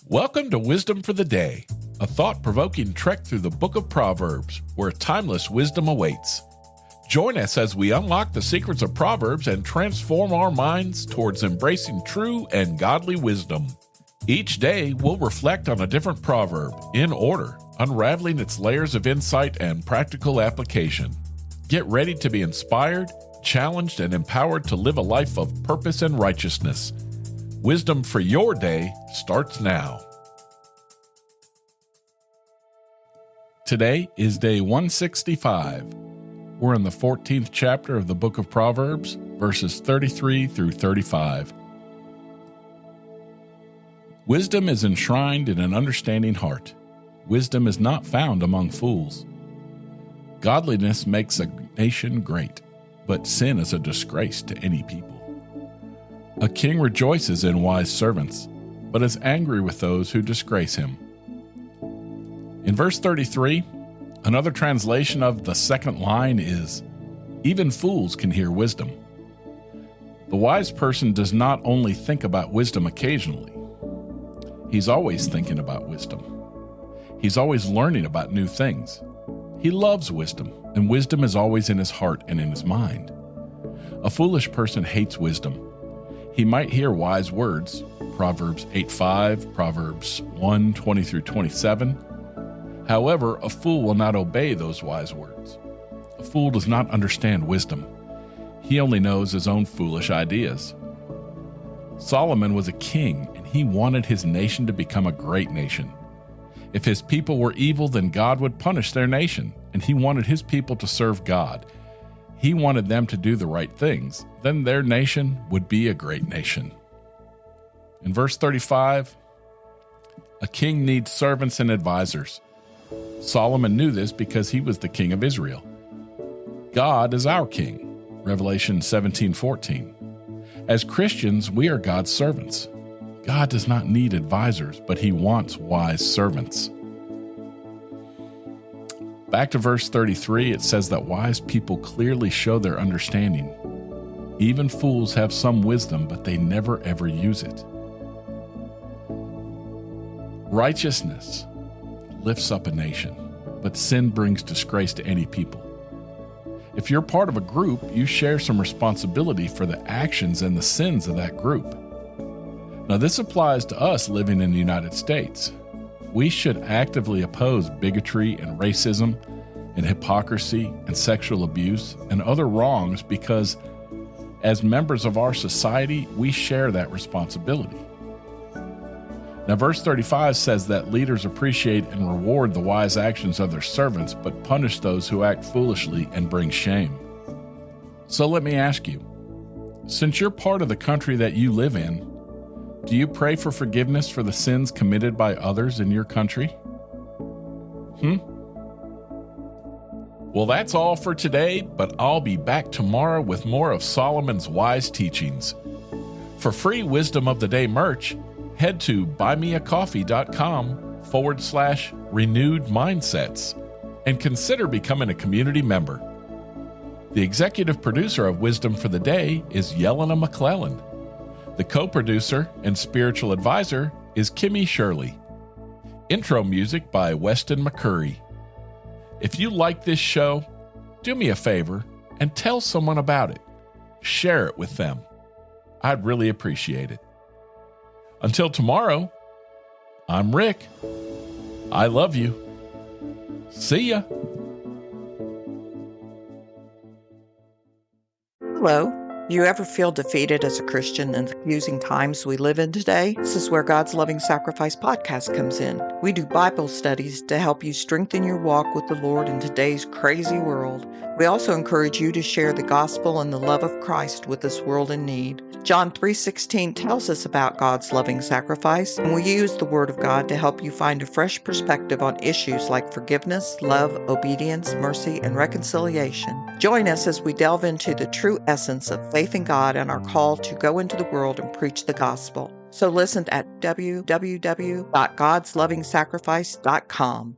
Welcome to Wisdom for the Day, a thought-provoking trek through the book of Proverbs, where timeless wisdom awaits. Join us as we unlock the secrets of Proverbs and transform our minds towards embracing true and godly wisdom. Each day, we'll reflect on a different proverb, in order, unraveling its layers of insight and practical application. Get ready to be inspired, challenged, and empowered to live a life of purpose and righteousness. Wisdom for your day starts now. Today is day 165. We're in the 14th chapter of the book of Proverbs, verses 33 through 35. Wisdom is enshrined in an understanding heart. Wisdom is not found among fools. Godliness makes a nation great, but sin is a disgrace to any people. A king rejoices in wise servants, but is angry with those who disgrace him. In verse 33, another translation of the second line is, "Even fools can hear wisdom." The wise person does not only think about wisdom occasionally. He's always thinking about wisdom. He's always learning about new things. He loves wisdom, and wisdom is always in his heart and in his mind. A foolish person hates wisdom. He might hear wise words, Proverbs 8:5, Proverbs 1:20 through 27. However, a fool will not obey those wise words. A fool does not understand wisdom. He only knows his own foolish ideas. Solomon was a king, and he wanted his nation to become a great nation. If his people were evil, then God would punish their nation, and he wanted his people to serve God. He wanted them to do the right things. Then their nation would be a great nation. In verse 35, a king needs servants and advisors. Solomon knew this because he was the king of Israel. God is our king, Revelation 17:14. As Christians, we are God's servants. God does not need advisors, but he wants wise servants. Back to verse 33, it says that wise people clearly show their understanding. Even fools have some wisdom, but they never ever use it. Righteousness lifts up a nation, but sin brings disgrace to any people. If you're part of a group, you share some responsibility for the actions and the sins of that group. Now, this applies to us living in the United States. We should actively oppose bigotry and racism and hypocrisy and sexual abuse and other wrongs because as members of our society, we share that responsibility. Now, verse 35 says that leaders appreciate and reward the wise actions of their servants, but punish those who act foolishly and bring shame. So let me ask you, since you're part of the country that you live in, do you pray for forgiveness for the sins committed by others in your country? Well, that's all for today, but I'll be back tomorrow with more of Solomon's wise teachings. For free Wisdom of the Day merch, head to buymeacoffee.com/renewed mindsets and consider becoming a community member. The executive producer of Wisdom for the Day is Yelena McClellan. The co-producer and spiritual advisor is Kimmy Shirley. Intro music by Weston McCurry. If you like this show, do me a favor and tell someone about it. Share it with them. I'd really appreciate it. Until tomorrow, I'm Rick. I love you. See ya. Hello. You ever feel defeated as a Christian in the confusing times we live in today? This is where God's Loving Sacrifice podcast comes in. We do Bible studies to help you strengthen your walk with the Lord in today's crazy world. We also encourage you to share the gospel and the love of Christ with this world in need. John 3:16 tells us about God's loving sacrifice, and we use the Word of God to help you find a fresh perspective on issues like forgiveness, love, obedience, mercy, and reconciliation. Join us as we delve into the true essence of faith in God and our call to go into the world and preach the gospel. So listen at www.godslovingsacrifice.com.